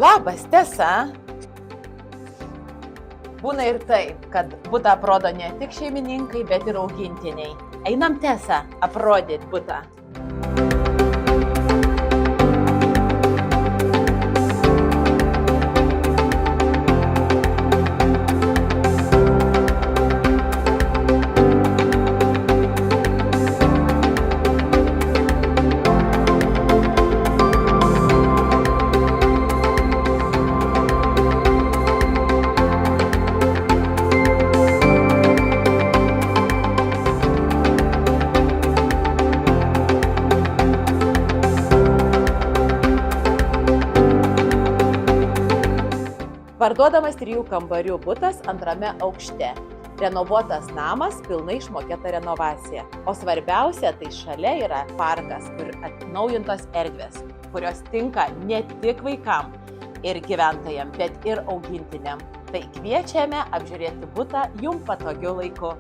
Labas, Tesa. Būna ir taip, kad butą aprodo ne tik šeimininkai, bet ir augintiniai. Einam, Tesa, aprodyt butą. Parduodamas 3 kambarių butas 2 aukšte. Renovuotas namas, pilnai išmokėta renovacija. O svarbiausia, tai šalia yra parkas, kur atnaujintos erdvės, kurios tinka ne tik vaikam ir gyventojam, bet ir augintiniam. Tai kviečiame apžiūrėti butą jums patogiu laiku.